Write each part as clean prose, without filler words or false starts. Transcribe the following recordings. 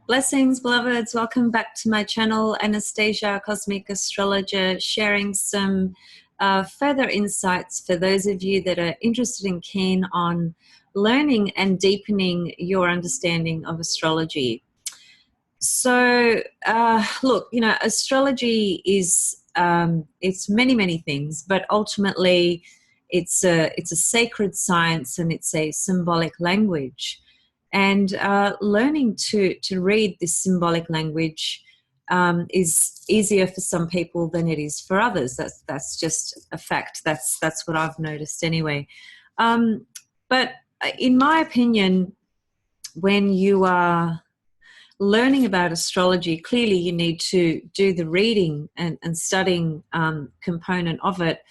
Blessings, beloveds. Welcome back to my channel, Anastasia, Cosmic Astrologer, sharing some further insights for those of you that are interested and keen on learning and deepening your understanding of astrology. So, look, astrology is it's many, many things, but ultimately it's a sacred science and it's a symbolic language. And learning to read this symbolic language is easier for some people than it is for others. That's just a fact. That's what I've noticed anyway. But in my opinion, when you are learning about astrology, clearly you need to do the reading and studying component of it.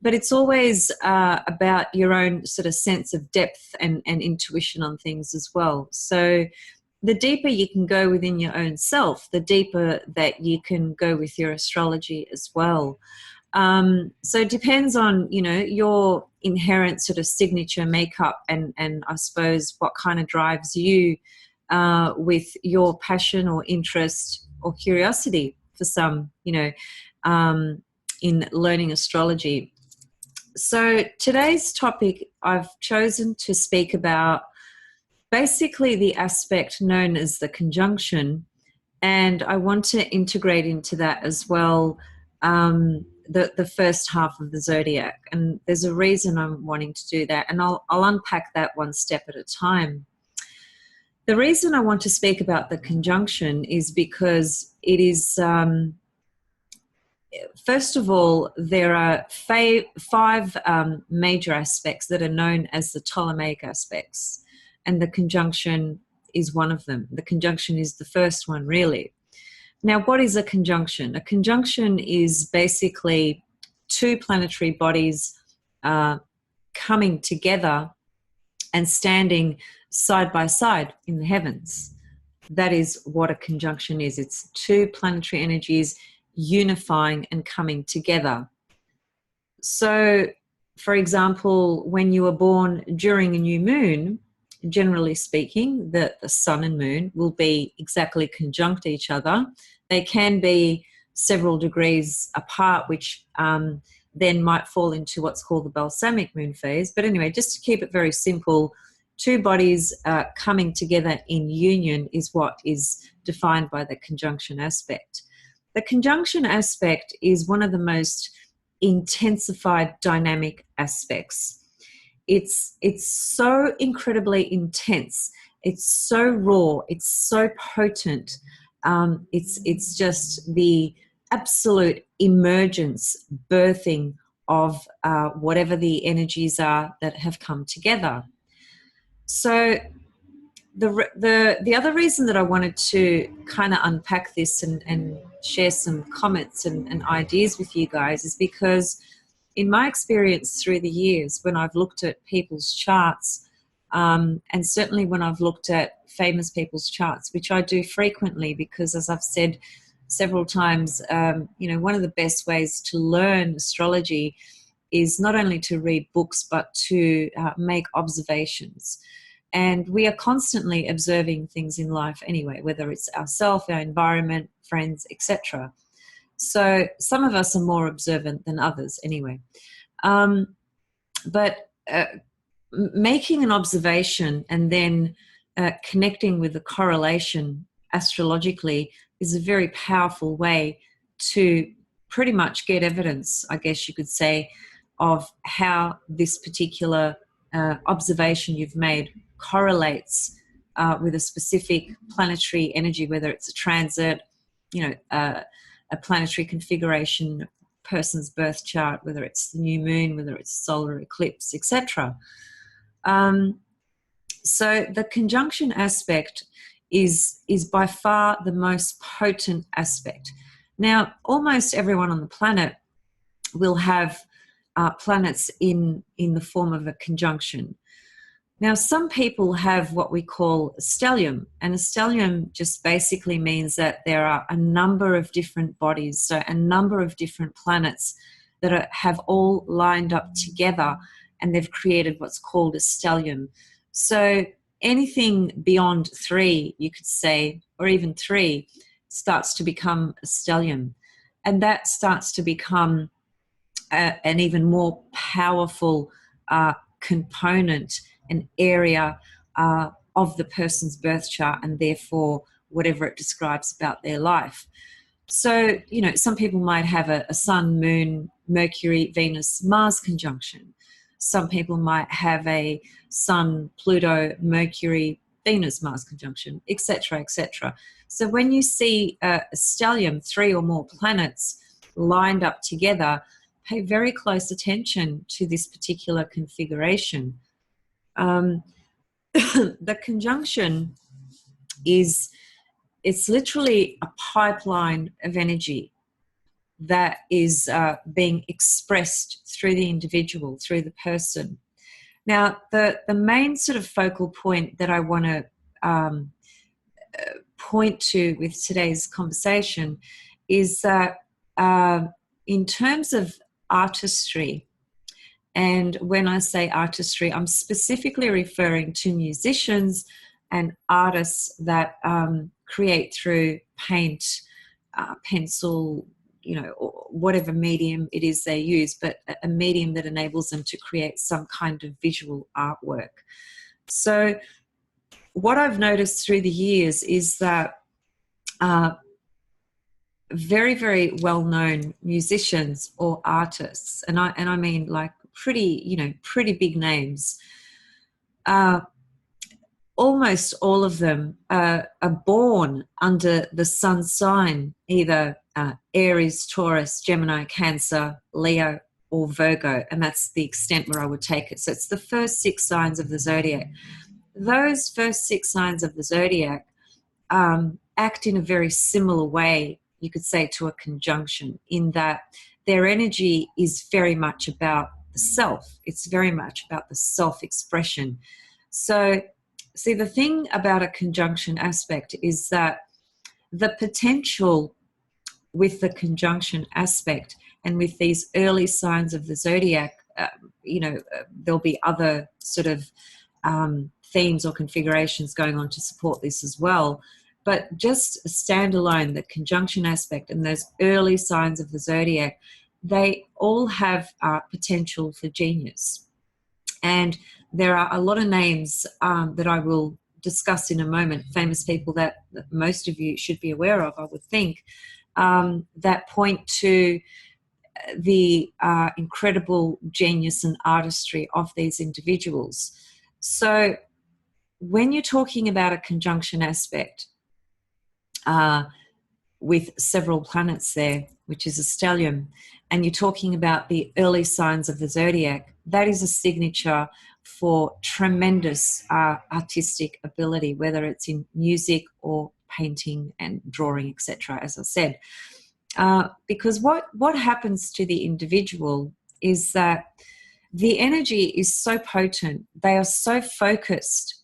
But it's always about your own sort of sense of depth and intuition on things as well. So the deeper you can go within your own self, the deeper that you can go with your astrology as well. So it depends on, your inherent sort of signature makeup and I suppose what kind of drives you with your passion or interest or curiosity for some, in learning astrology. So today's topic, I've chosen to speak about basically the aspect known as the conjunction, and I want to integrate into that as well the first half of the zodiac. And there's a reason I'm wanting to do that, and I'll unpack that one step at a time. The reason I want to speak about the conjunction is because it is first of all, there are five major aspects that are known as the Ptolemaic aspects, and the conjunction is one of them. The conjunction is the first one, really. Now, what is a conjunction? A conjunction is basically two planetary bodies coming together and standing side by side in the heavens. That is what a conjunction is. It's two planetary energies unifying and coming together. So, for example, when you are born during a new moon, generally speaking, the sun and moon will be exactly conjunct each other. They can be several degrees apart, which then might fall into what's called the balsamic moon phase. But anyway, just to keep it very simple, two bodies coming together in union is what is defined by the conjunction aspect. The conjunction aspect is one of the most intensified dynamic aspects. It's so incredibly intense. It's so raw. It's so potent. It's just the absolute emergence, birthing of whatever the energies are that have come together. So the other reason that I wanted to kind of unpack this and share some comments and ideas with you guys is because in my experience through the years, when I've looked at people's charts, and certainly when I've looked at famous people's charts, which I do frequently because, as I've said several times, one of the best ways to learn astrology is not only to read books but to make observations. And we are constantly observing things in life anyway, whether it's ourselves, our environment, friends, etc. So some of us are more observant than others anyway. But making an observation and then connecting with the correlation astrologically is a very powerful way to pretty much get evidence, I guess you could say, of how this particular observation you've made correlates with a specific planetary energy, whether it's a transit, a planetary configuration, person's birth chart, whether it's the new moon, whether it's solar eclipse, etc. So the conjunction aspect is by far the most potent aspect. Now, almost everyone on the planet will have planets in the form of a conjunction. Now, some people have what we call a stellium, and a stellium just basically means that there are a number of different bodies, so a number of different planets that have all lined up together, and they've created what's called a stellium. So anything beyond 3, you could say, or even 3, starts to become a stellium. And that starts to become an even more powerful component, an area of the person's birth chart, and therefore whatever it describes about their life. So, you know, some people might have a Sun, Moon, Mercury, Venus, Mars conjunction. Some people might have a Sun, Pluto, Mercury, Venus, Mars conjunction, etc., etc. So when you see a stellium, 3 or more planets lined up together, pay very close attention to this particular configuration. The conjunction it's literally a pipeline of energy that is being expressed through the individual, through the person. Now, the main sort of focal point that I want to point to with today's conversation is that in terms of artistry, and when I say artistry, I'm specifically referring to musicians and artists that create through paint, pencil, you know, or whatever medium it is they use, but a medium that enables them to create some kind of visual artwork. So what I've noticed through the years is that very, very well-known musicians or artists, and I mean like pretty big names, almost all of them are born under the sun sign, either Aries, Taurus, Gemini, Cancer, Leo, or Virgo, and that's the extent where I would take it. So it's the first 6 signs of the zodiac. Those first 6 signs of the zodiac act in a very similar way, you could say, to a conjunction, in that their energy is very much about the self. It's very much about the self-expression. So, see, the thing about a conjunction aspect is that the potential with the conjunction aspect and with these early signs of the zodiac, there'll be other sort of themes or configurations going on to support this as well. But just standalone, the conjunction aspect and those early signs of the zodiac, they all have potential for genius. And there are a lot of names that I will discuss in a moment, famous people that most of you should be aware of, I would think, that point to the incredible genius and artistry of these individuals. So when you're talking about a conjunction aspect with several planets there, which is a stellium, and you're talking about the early signs of the zodiac, that is a signature for tremendous artistic ability, whether it's in music or painting and drawing, etc., as I said. Because what happens to the individual is that the energy is so potent, they are so focused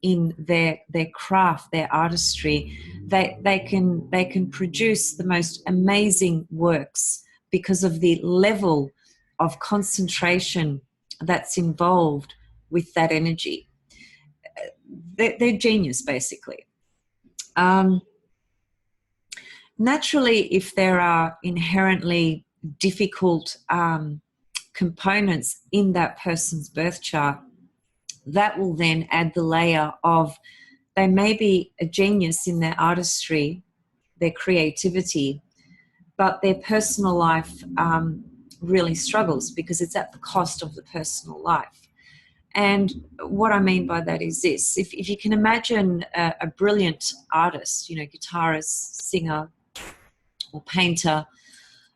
in their craft, their artistry, they can produce the most amazing works because of the level of concentration that's involved with that energy. They're genius, basically. Naturally, if there are inherently difficult components in that person's birth chart, that will then add the layer of they may be a genius in their artistry, their creativity, but their personal life really struggles because it's at the cost of the personal life. And what I mean by that is this: if you can imagine a brilliant artist, guitarist, singer, or painter,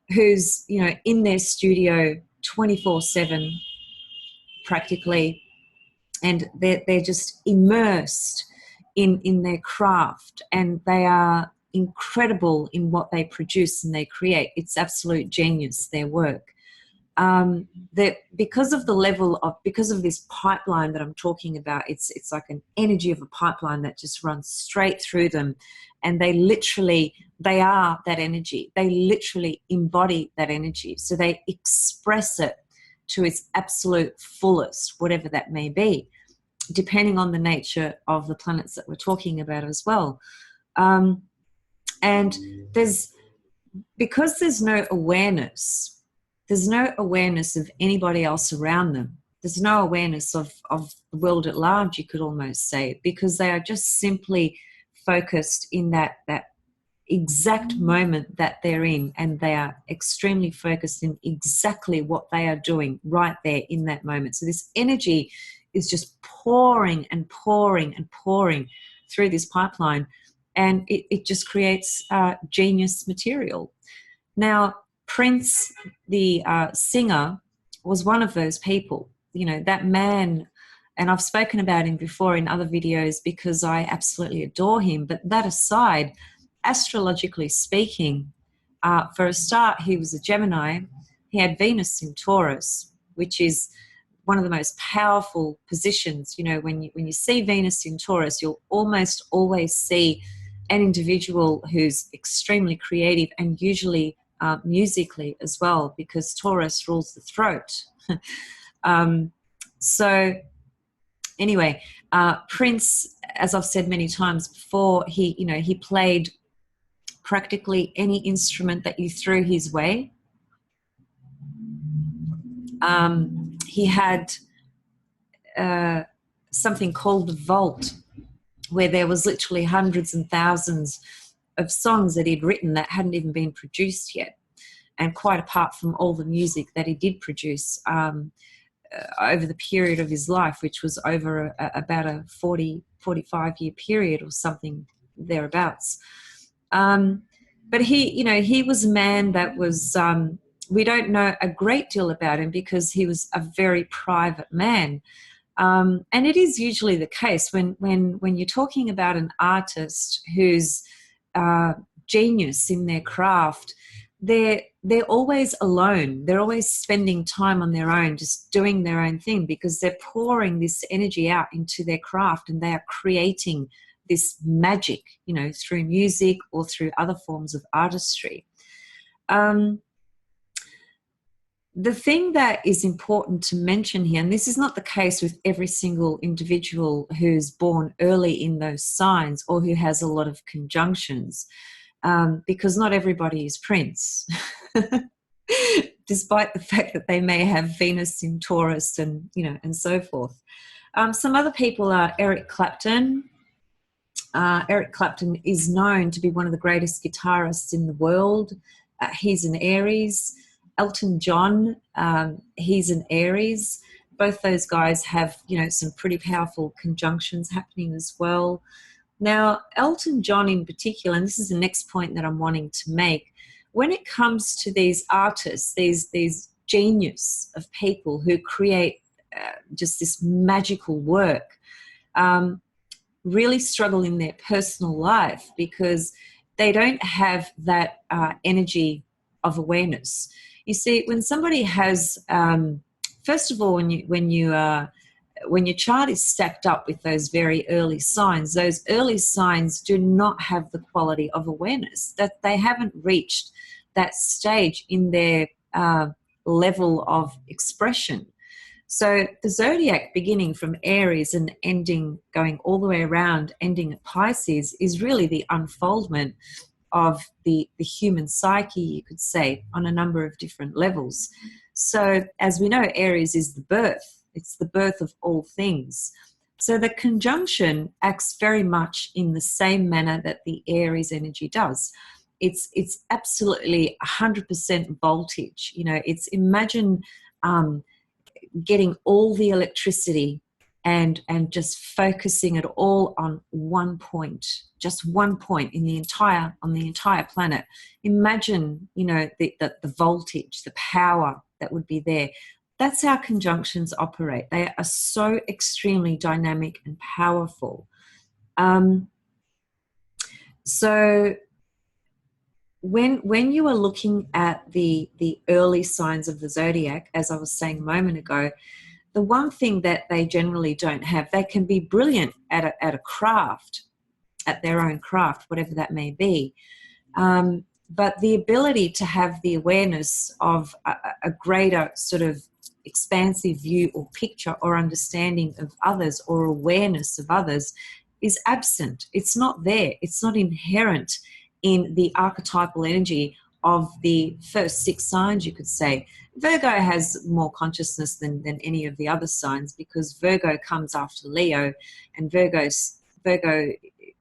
who's in their studio 24/7 practically, and they're just immersed in their craft, and they are incredible in what they produce and they create. It's absolute genius, their work. That because of this pipeline that I'm talking about, it's like an energy of a pipeline that just runs straight through them, and they are that energy. They literally embody that energy. So they express it to its absolute fullest, whatever that may be. depending on the nature of the planets that we're talking about as well. And because there's no awareness of anybody else around them. There's no awareness of the world at large, you could almost say, because they are just simply focused in that exact moment that they're in, and they are extremely focused in exactly what they are doing right there in that moment. So this energy is just pouring and pouring and pouring through this pipeline, and it just creates genius material. Now, Prince, the singer, was one of those people. You know, that man, and I've spoken about him before in other videos because I absolutely adore him. But that aside, astrologically speaking, for a start, he was a Gemini. He had Venus in Taurus, which is one of the most powerful positions. You know, when you see Venus in Taurus, you'll almost always see an individual who's extremely creative, and usually musically as well, because Taurus rules the throat. So anyway, Prince, as I've said many times before, he played practically any instrument that you threw his way. He had something called the vault, where there was literally hundreds and thousands of songs that he'd written that hadn't even been produced yet, and quite apart from all the music that he did produce over the period of his life, which was over about a 45-year period or something thereabouts. But he was a man that was, we don't know a great deal about him because he was a very private man. And it is usually the case when you're talking about an artist who's genius in their craft. They're always alone. They're always spending time on their own, just doing their own thing, because they're pouring this energy out into their craft, and they are creating this magic, through music or through other forms of artistry. The thing that is important to mention here, and this is not the case with every single individual who's born early in those signs or who has a lot of conjunctions, because not everybody is Prince, despite the fact that they may have Venus in Taurus and so forth. Some other people are Eric Clapton. Eric Clapton is known to be one of the greatest guitarists in the world. He's an Aries. Elton John, he's an Aries. Both those guys have, some pretty powerful conjunctions happening as well. Now, Elton John in particular, and this is the next point that I'm wanting to make, when it comes to these artists, these genius of people who create just this magical work, really struggle in their personal life because they don't have that energy of awareness. You see, when somebody has, first of all, when your chart is stacked up with those very early signs do not have the quality of awareness, that they haven't reached that stage in their level of expression. So the zodiac, beginning from Aries and going all the way around, ending at Pisces, is really the unfoldment of the human psyche, you could say, on a number of different levels. So as we know, Aries is the birth. It's the birth of all things. So the conjunction acts very much in the same manner that the Aries energy does. It's absolutely 100% voltage. It's imagine getting all the electricity and just focusing it all on one point, just one point on the entire planet. Imagine, the voltage, the power that would be there. That's how conjunctions operate. They are so extremely dynamic and powerful. So when you are looking at the early signs of the zodiac, as I was saying a moment ago, the one thing that they generally don't have, they can be brilliant at a craft, at their own craft, whatever that may be. But the ability to have the awareness of a greater sort of expansive view or picture or understanding of others or awareness of others is absent. It's not there. It's not inherent in the archetypal energy of the first 6 signs, you could say. Virgo has more consciousness than any of the other signs, because Virgo comes after Leo, and Virgo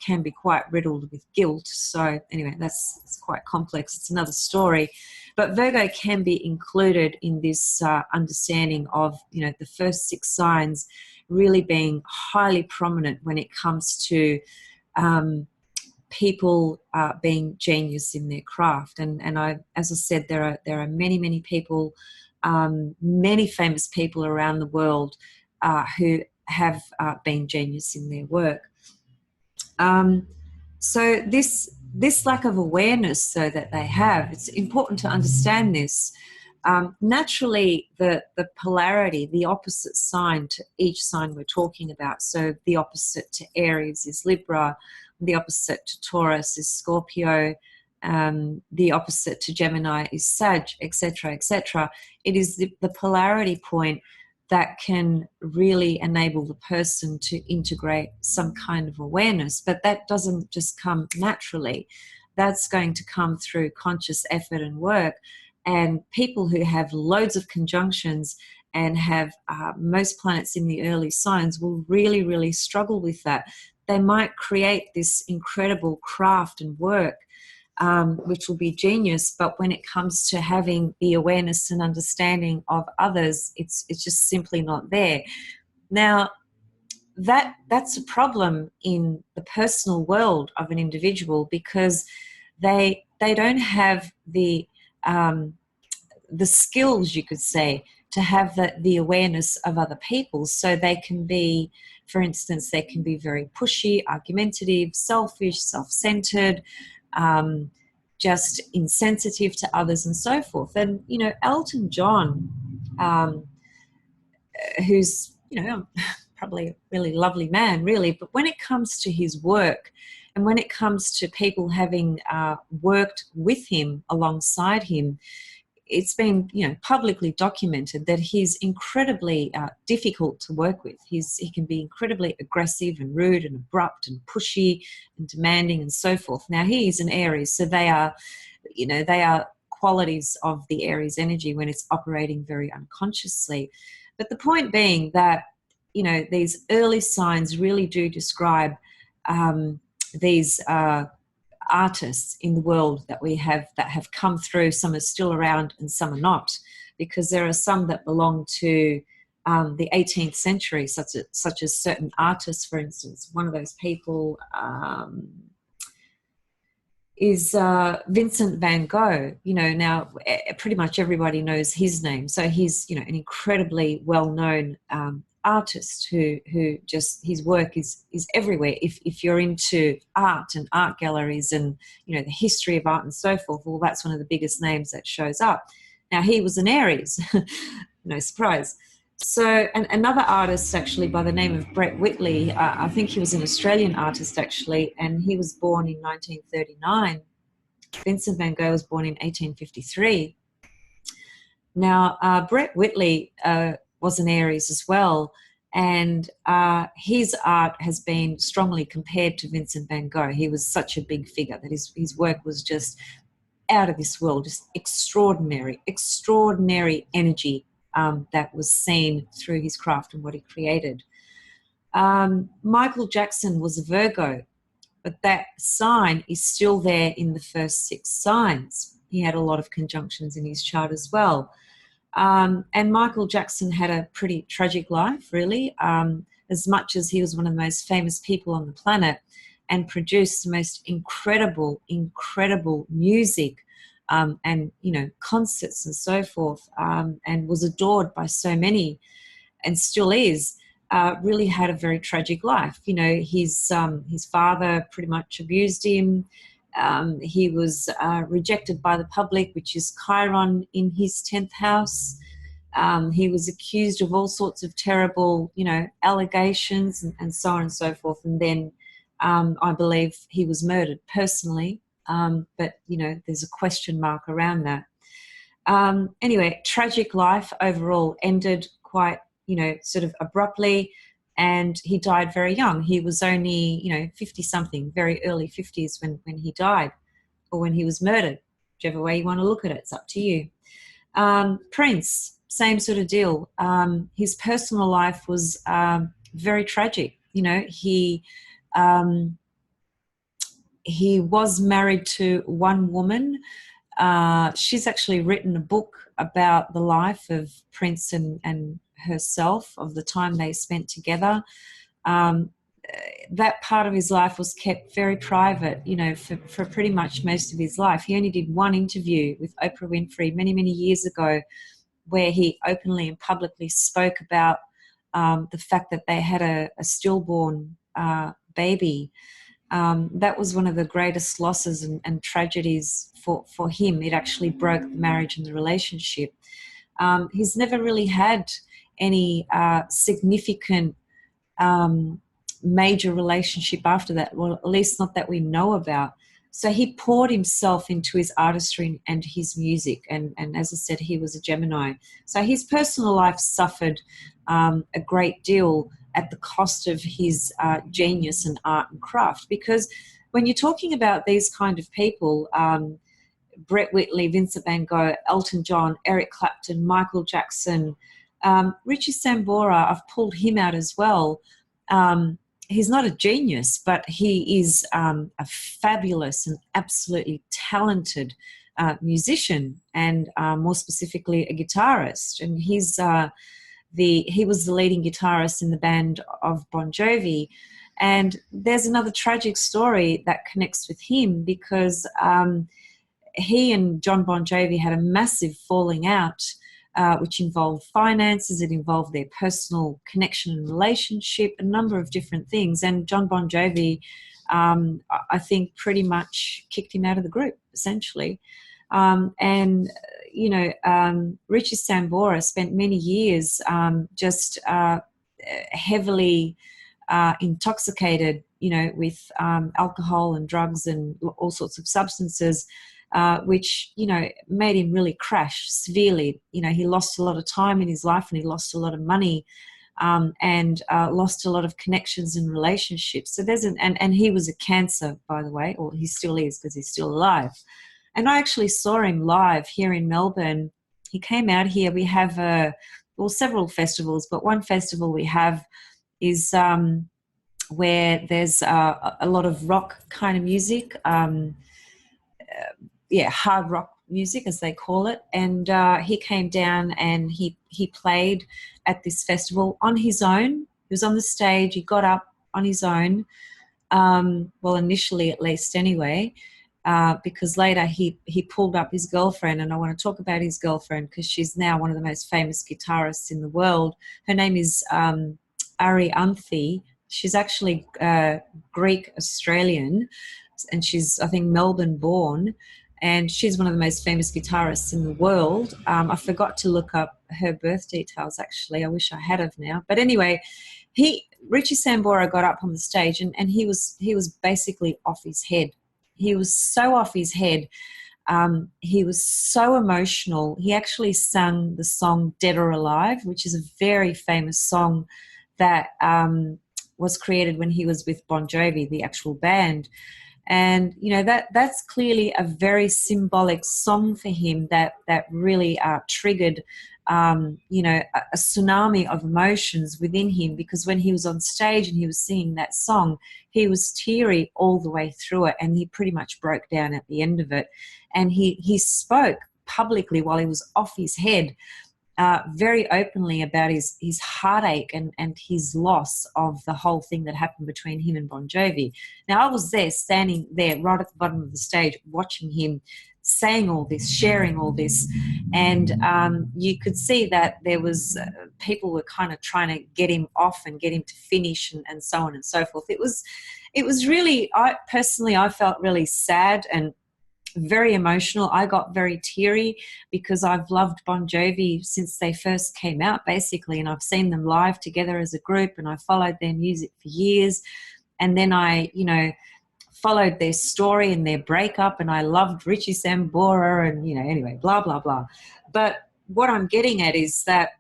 can be quite riddled with guilt. So anyway, it's quite complex. It's another story. But Virgo can be included in this understanding of, the first 6 signs really being highly prominent when it comes to people being genius in their craft. And as I said, there are many people, many famous people around the world who have been genius in their work. So this lack of awareness, though, that they have, it's important to understand this. Naturally, the polarity, the opposite sign to each sign we're talking about, so the opposite to Aries is Libra, the opposite to Taurus is Scorpio, the opposite to Gemini is Sag, etc., etc. It is the polarity point that can really enable the person to integrate some kind of awareness. But that doesn't just come naturally. That's going to come through conscious effort and work. And people who have loads of conjunctions and have most planets in the early signs will really, really struggle with that. They might create this incredible craft and work, which will be genius, but when it comes to having the awareness and understanding of others, it's just simply not there. Now, that's a problem in the personal world of an individual, because they don't have the skills, you could say, to have the awareness of other people. So they can be, for instance, they can be very pushy, argumentative, selfish, self-centered, just insensitive to others and so forth. And, Elton John, who's, probably a really lovely man, really, but when it comes to his work and when it comes to people having worked with him, alongside him, it's been, publicly documented that he's incredibly difficult to work with. He can be incredibly aggressive and rude and abrupt and pushy and demanding and so forth. Now, he is an Aries, so they are qualities of the Aries energy when it's operating very unconsciously. But the point being that, these early signs really do describe these artists in the world that we have, that have come through. Some are still around and some are not, because there are some that belong to the 18th century, such as certain artists. For instance, one of those people is Vincent Van Gogh. Now pretty much everybody knows his name. So he's, an incredibly well-known artist who just, his work is everywhere. If you're into art and art galleries and, the history of art and so forth, well, that's one of the biggest names that shows up. Now, he was an Aries, no surprise. So, and another artist actually by the name of Brett Whitley, I think he was an Australian artist actually, and he was born in 1939. Vincent Van Gogh was born in 1853. Now, Brett Whitley was an Aries as well, and his art has been strongly compared to Vincent Van Gogh. He was such a big figure that his work was just out of this world, just extraordinary energy that was seen through his craft and what he created. Michael Jackson was a Virgo, but that sign is still there in the first 6 signs. He had a lot of conjunctions in his chart as well. And Michael Jackson had a pretty tragic life, really, as much as he was one of the most famous people on the planet and produced the most incredible music and, concerts and so forth, and was adored by so many and still is, really had a very tragic life. His father pretty much abused him. He was rejected by the public, which is Chiron in his 10th house. He was accused of all sorts of terrible, allegations and so on and so forth. And then I believe he was murdered personally. But, there's a question mark around that. Anyway, tragic life overall, ended quite, sort of abruptly, and he died very young. He was only, 50 something, very early 50s when he died, or when he was murdered. Whichever way you want to look at it, it's up to you. Prince, same sort of deal. His personal life was very tragic. He was married to one woman. She's actually written a book about the life of Prince and herself, of the time they spent together. That part of his life was kept very private, for pretty much most of his life. He only did one interview with Oprah Winfrey many, many years ago, where he openly and publicly spoke about the fact that they had a stillborn baby. That was one of the greatest losses and tragedies for him. It actually broke the marriage and the relationship. He's never really had any significant major relationship after that, well, at least not that we know about. So he poured himself into his artistry and his music, and as I said, he was a Gemini. So his personal life suffered a great deal at the cost of his genius and art and craft, because when you're talking about these kind of people, Brett Whitley, Vincent Van Gogh, Elton John, Eric Clapton, Michael Jackson, Richie Sambora, I've pulled him out as well. He's not a genius, but he is a fabulous and absolutely talented musician, and more specifically a guitarist. And he was the leading guitarist in the band of Bon Jovi. And there's another tragic story that connects with him, because he and John Bon Jovi had a massive falling out, which involved finances, it involved their personal connection and relationship, a number of different things. And John Bon Jovi, I think, pretty much kicked him out of the group, essentially. Richie Sambora spent many years just heavily intoxicated, with alcohol and drugs and all sorts of substances, which, made him really crash severely. He lost a lot of time in his life, and he lost a lot of money, and lost a lot of connections and relationships. So and he was a cancer, by the way, or he still is, because he's still alive. And I actually saw him live here in Melbourne. He came out here. We have several festivals, but one festival we have is where there's a lot of rock kind of music, hard rock music, as they call it. And he came down and he played at this festival on his own. He was on the stage. He got up on his own, initially at least anyway, because later he pulled up his girlfriend, and I want to talk about his girlfriend because she's now one of the most famous guitarists in the world. Her name is Ari Anthi. She's actually Greek-Australian, and she's, I think, Melbourne-born, and she's one of the most famous guitarists in the world. I forgot to look up her birth details, actually. I wish I had of now. But anyway, Richie Sambora got up on the stage, and he was basically off his head. He was so off his head. He was so emotional. He actually sang the song Dead or Alive, which is a very famous song that was created when he was with Bon Jovi, the actual band. And, that's clearly a very symbolic song for him that really triggered, a tsunami of emotions within him, because when he was on stage and he was singing that song, he was teary all the way through it, and he pretty much broke down at the end of it. And he spoke publicly while he was off his head, very openly about his heartache and his loss of the whole thing that happened between him and Bon Jovi. Now, I was there, standing there right at the bottom of the stage, watching him saying all this, sharing all this, and you could see that there was people were kind of trying to get him off and get him to finish, and so on and so forth. It was really, I felt really sad and very emotional. I got very teary because I've loved Bon Jovi since they first came out, basically, and I've seen them live together as a group, and I followed their music for years. And then I, followed their story and their breakup, and I loved Richie Sambora, and, anyway, blah, blah, blah. But what I'm getting at is that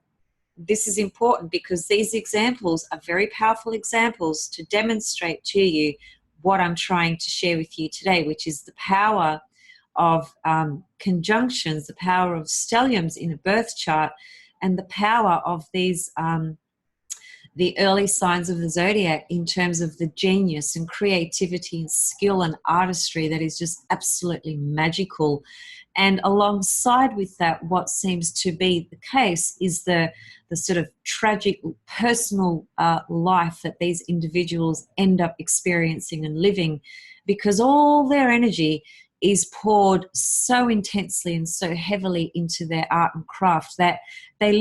this is important because these examples are very powerful examples to demonstrate to you what I'm trying to share with you today, which is the power of conjunctions, the power of stelliums in a birth chart, and the power of these the early signs of the zodiac in terms of the genius and creativity and skill and artistry that is just absolutely magical. And alongside with that, what seems to be the case is the sort of tragic personal life that these individuals end up experiencing and living, because all their energy is poured so intensely and so heavily into their art and craft that they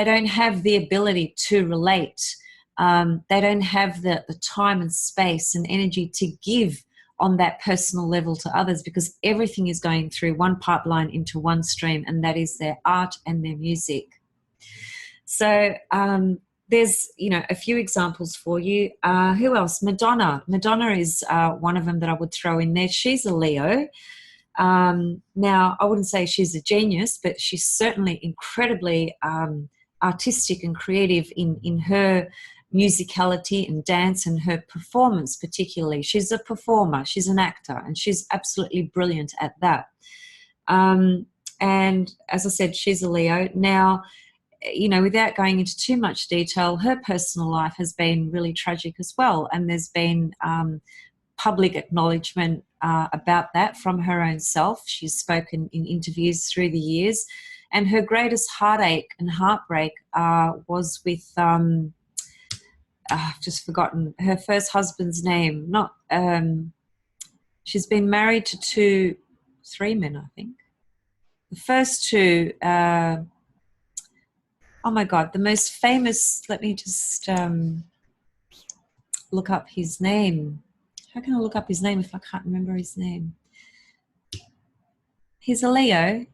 don't have the ability to relate. They don't have the time and space and energy to give on that personal level to others, because everything is going through one pipeline into one stream, and that is their art and their music. So there's, a few examples for you. Who else? Madonna. Madonna is one of them that I would throw in there. She's a Leo. Now, I wouldn't say she's a genius, but she's certainly incredibly artistic and creative in her musicality and dance and her performance particularly. She's a performer, she's an actor, and she's absolutely brilliant at that. And as I said, she's a Leo. Now, without going into too much detail, her personal life has been really tragic as well, and there's been public acknowledgement about that from her own self. She's spoken in interviews through the years, and her greatest heartache and heartbreak was with I've just forgotten her first husband's name. She's been married to three men, I think. The first two, oh my God, the most famous, let me just look up his name. How can I look up his name if I can't remember his name? He's a Leo.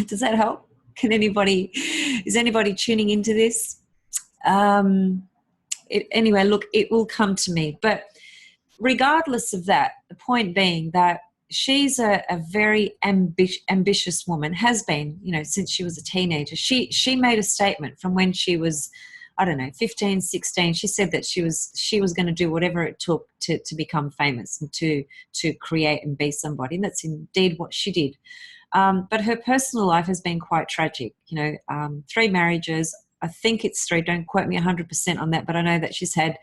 Does that help? Is anybody tuning into this? Anyway, look, it will come to me. But regardless of that, the point being that she's a very ambitious woman, has been, since she was a teenager. She made a statement from when she was, 15, 16. She said that she was going to do whatever it took to become famous and to create and be somebody. And that's indeed what she did. But her personal life has been quite tragic. 3 marriages. I think it's 3. Don't quote me 100% on that, but I know that she's had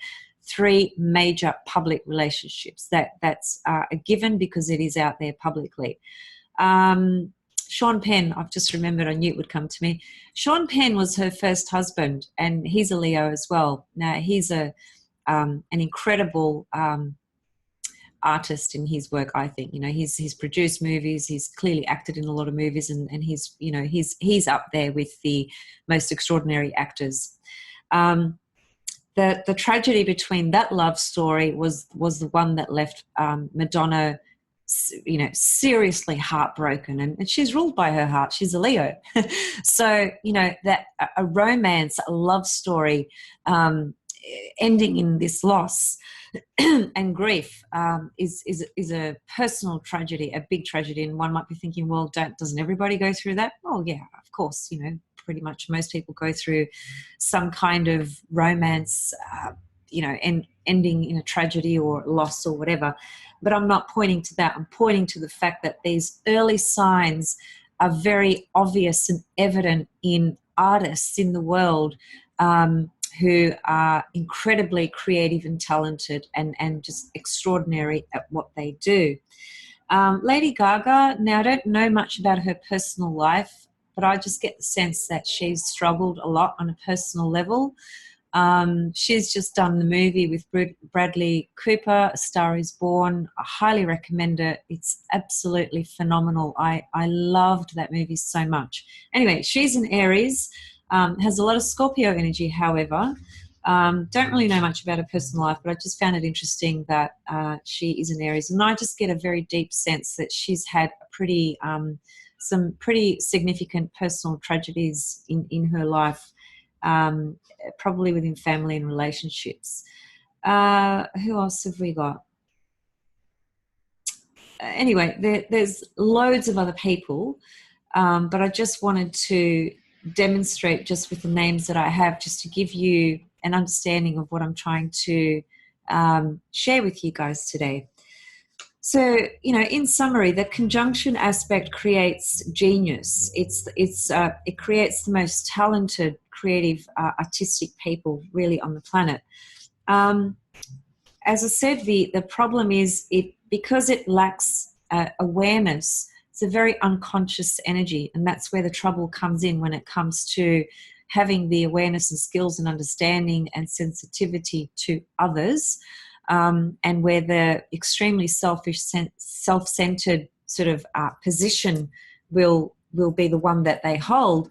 3 major public relationships. That's a given because it is out there publicly. Sean Penn, I've just remembered, I knew it would come to me. Sean Penn was her first husband, and he's a Leo as well. Now, he's an incredible artist in his work, I think. He's produced movies, he's clearly acted in a lot of movies, and he's up there with the most extraordinary actors. The tragedy between that love story was the one that left Madonna, seriously heartbroken, and she's ruled by her heart. She's a Leo. So, that a romance, a love story ending in this loss and grief is a personal tragedy, a big tragedy. And one might be thinking, well, doesn't everybody go through that? Oh, yeah, of course. Pretty much most people go through some kind of romance, and ending in a tragedy or loss or whatever. But I'm not pointing to that. I'm pointing to the fact that these early signs are very obvious and evident in artists in the world who are incredibly creative and talented and just extraordinary at what they do. Lady Gaga, now I don't know much about her personal life, but I just get the sense that she's struggled a lot on a personal level. She's just done the movie with Bradley Cooper, A Star is Born. I highly recommend it. It's absolutely phenomenal. I loved that movie so much. Anyway, she's an Aries, has a lot of Scorpio energy, however. Don't really know much about her personal life, but I just found it interesting that she is an Aries. And I just get a very deep sense that she's had some pretty significant personal tragedies in her life, probably within family and relationships. Who else have we got? anyway, there's loads of other people, but I just wanted to demonstrate just with the names that I have, just to give you an understanding of what I'm trying to share with you guys today. So, in summary, the conjunction aspect creates genius. It creates the most talented, creative, artistic people really on the planet. As I said, the problem is because it lacks awareness. It's a very unconscious energy, and that's where the trouble comes in when it comes to having the awareness and skills and understanding and sensitivity to others. And where the extremely selfish, self-centered sort of position will be the one that they hold,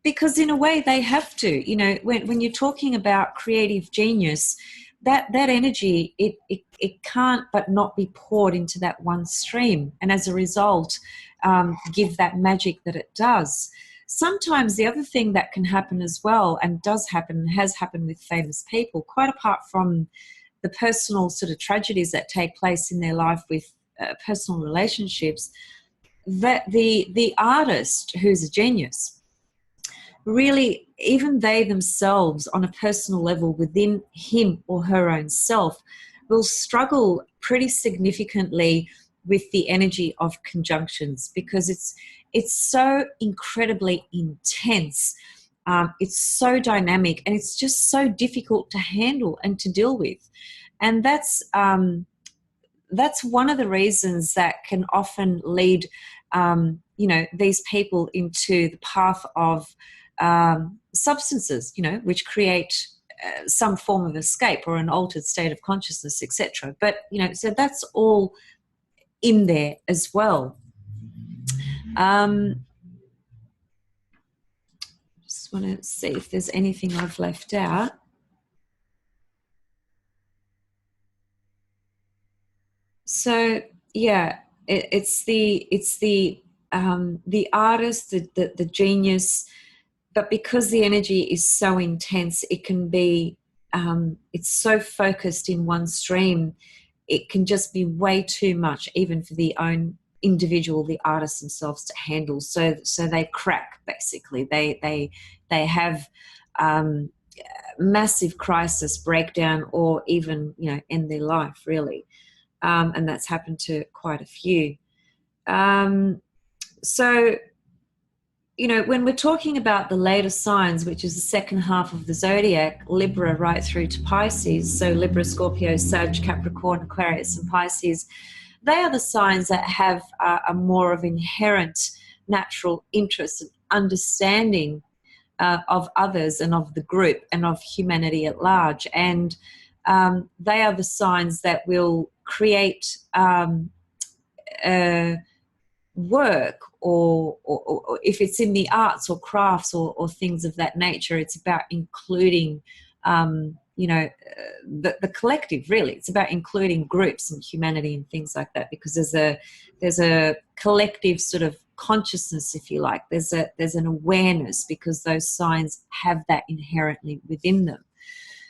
because in a way they have to. When you're talking about creative genius, that energy, it can't but not be poured into that one stream, and as a result, give that magic that it does. Sometimes the other thing that can happen as well, and does happen and has happened with famous people, quite apart from the personal sort of tragedies that take place in their life with personal relationships, that the artist who's a genius, really, even they themselves on a personal level within him or her own self will struggle pretty significantly with the energy of conjunctions, because it's so incredibly intense. It's so dynamic, and it's just so difficult to handle and to deal with. And that's one of the reasons that can often lead, these people into the path of substances, which create some form of escape or an altered state of consciousness, etc. But, so that's all in there as well. Just want to see if there's anything I've left out. So yeah, it's the artist, the genius, but because the energy is so intense, it can be it's so focused in one stream, it can just be way too much, even for the own individual, the artists themselves, to handle. So they crack, basically. They have massive crisis, breakdown, or even end their life, really. And that's happened to quite a few. So when we're talking about the later signs, which is the second half of the zodiac, Libra right through to Pisces, so Libra, Scorpio, Sag, Capricorn, Aquarius, and Pisces, they are the signs that have a more of inherent natural interest and understanding of others and of the group and of humanity at large. And they are the signs that will create work, or if it's in the arts or crafts or things of that nature, it's about including the collective, really. It's about including groups and humanity and things like that, because there's a collective sort of consciousness, if you like. There's an awareness, because those signs have that inherently within them.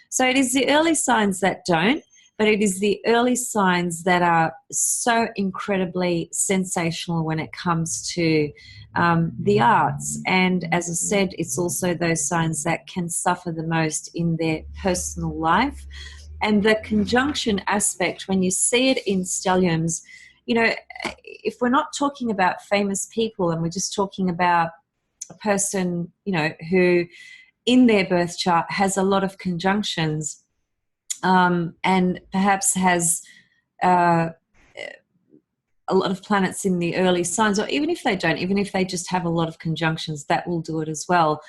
So it is the early signs that don't, but it is the early signs that are so incredibly sensational when it comes to the arts. And as I said, it's also those signs that can suffer the most in their personal life. And the conjunction aspect, when you see it in stelliums, if we're not talking about famous people and we're just talking about a person, who in their birth chart has a lot of conjunctions, and perhaps has a lot of planets in the early signs, or even if they don't, even if they just have a lot of conjunctions, that will do it as well.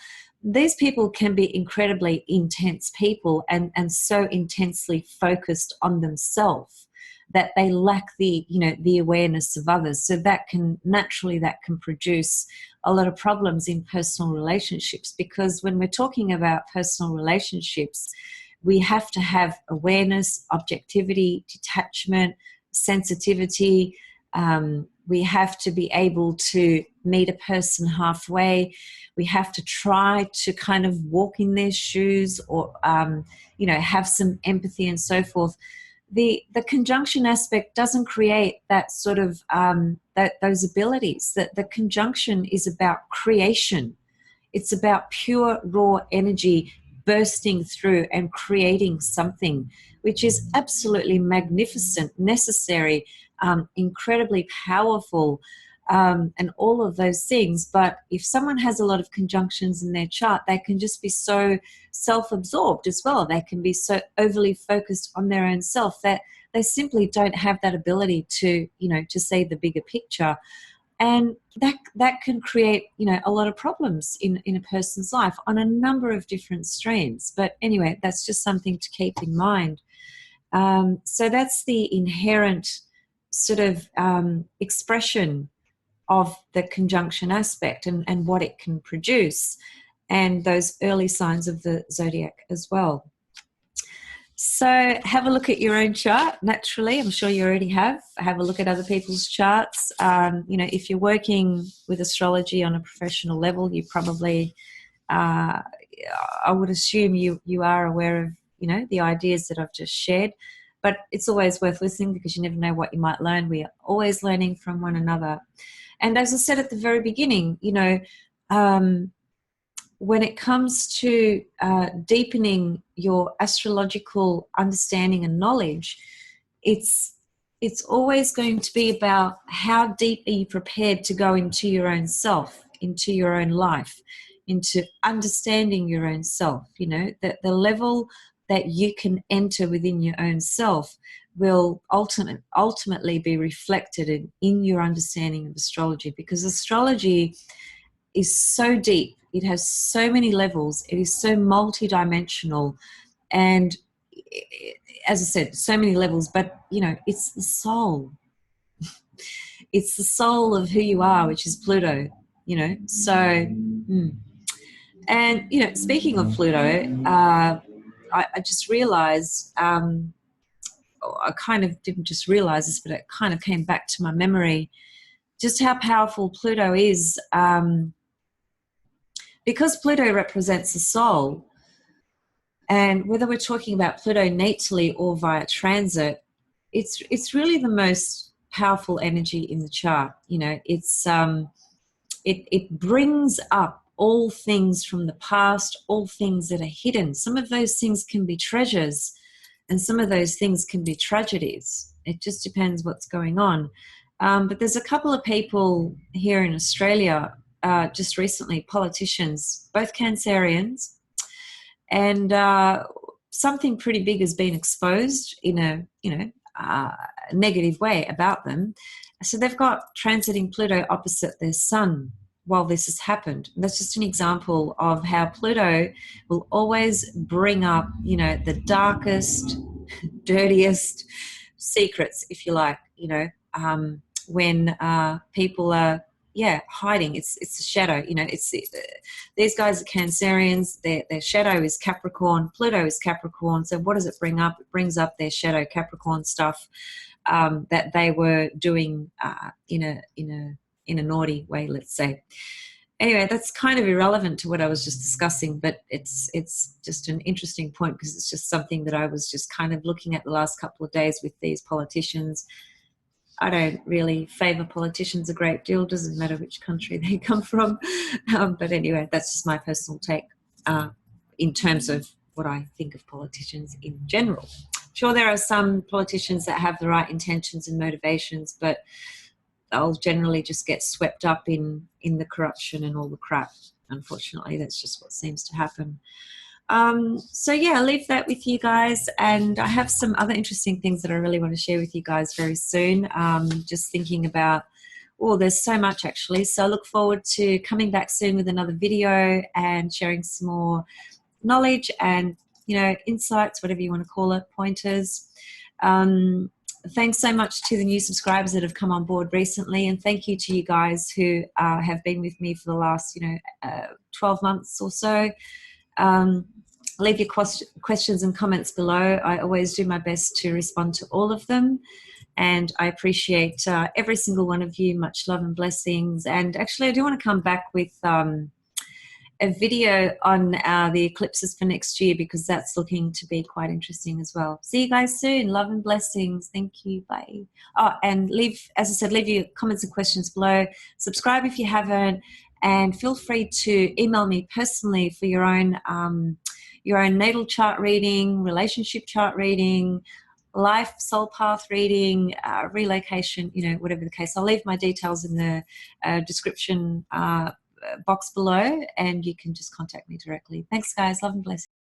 These people can be incredibly intense people, and so intensely focused on themselves that they lack the awareness of others. So that can produce a lot of problems in personal relationships, because when we're talking about personal relationships, we have to have awareness, objectivity, detachment, sensitivity. We have to be able to meet a person halfway. We have to try to kind of walk in their shoes, or have some empathy and so forth. the conjunction aspect doesn't create that sort of those abilities. That the conjunction is about creation. It's about pure raw energy bursting through and creating something, which is absolutely magnificent, necessary, incredibly powerful, and all of those things. But if someone has a lot of conjunctions in their chart, they can just be so self-absorbed as well. They can be so overly focused on their own self that they simply don't have that ability to, to see the bigger picture. And that can create, a lot of problems in a person's life on a number of different streams. But anyway, that's just something to keep in mind. So that's the inherent sort of expression of the conjunction aspect and what it can produce, and those early signs of the zodiac as well. So have a look at your own chart. Naturally, I'm sure you already have. Have a look at other people's charts. If you're working with astrology on a professional level, you probably, I would assume you are aware of, the ideas that I've just shared. But it's always worth listening, because you never know what you might learn. We are always learning from one another. And as I said at the very beginning, when it comes to deepening your astrological understanding and knowledge, it's always going to be about how deep are you prepared to go into your own self, into your own life, into understanding your own self. That the level that you can enter within your own self will ultimately be reflected in your understanding of astrology, because astrology is so deep. It has so many levels. It is so multidimensional, and as I said, so many levels. But it's the soul. It's the soul of who you are, which is Pluto. So, and speaking of Pluto, I just realized. I kind of didn't just realize this, but it kind of came back to my memory just how powerful Pluto is. Because Pluto represents the soul, and whether we're talking about Pluto natally or via transit, it's really the most powerful energy in the chart. It brings up all things from the past, all things that are hidden. Some of those things can be treasures, and some of those things can be tragedies. It just depends what's going on. But there's a couple of people here in Australia just recently, politicians, both Cancerians, and something pretty big has been exposed in a negative way about them. So they've got transiting Pluto opposite their sun while this has happened. And that's just an example of how Pluto will always bring up, the darkest, dirtiest secrets, if you like, when people are, hiding. It's a shadow, these guys are Cancerians, their shadow is Capricorn, Pluto is Capricorn. So what does it bring up? It brings up their shadow Capricorn stuff that they were doing in a naughty way, let's say. Anyway, that's kind of irrelevant to what I was just discussing, but it's just an interesting point, because it's just something that I was just kind of looking at the last couple of days with these politicians. I don't really favour politicians a great deal. Doesn't matter which country they come from. But anyway, that's just my personal take in terms of what I think of politicians in general. Sure, there are some politicians that have the right intentions and motivations, but they'll generally just get swept up in the corruption and all the crap. Unfortunately, that's just what seems to happen. So yeah, I'll leave that with you guys, and I have some other interesting things that I really want to share with you guys very soon. Just thinking about, there's so much actually. So I look forward to coming back soon with another video and sharing some more knowledge and, insights, whatever you want to call it, pointers. Thanks so much to the new subscribers that have come on board recently, and thank you to you guys who have been with me for the last 12 months or so. Leave your questions and comments below. I always do my best to respond to all of them, and I appreciate every single one of you. Much love and blessings. And actually, I do want to come back with a video on the eclipses for next year, because that's looking to be quite interesting as well. See you guys soon. Love and blessings. Thank you. Bye. Oh, and as I said, leave your comments and questions below. Subscribe if you haven't, and feel free to email me personally for your own natal chart reading, relationship chart reading, life soul path reading, relocation, whatever the case. I'll leave my details in the description box below, and you can just contact me directly. Thanks, guys. Love and blessings.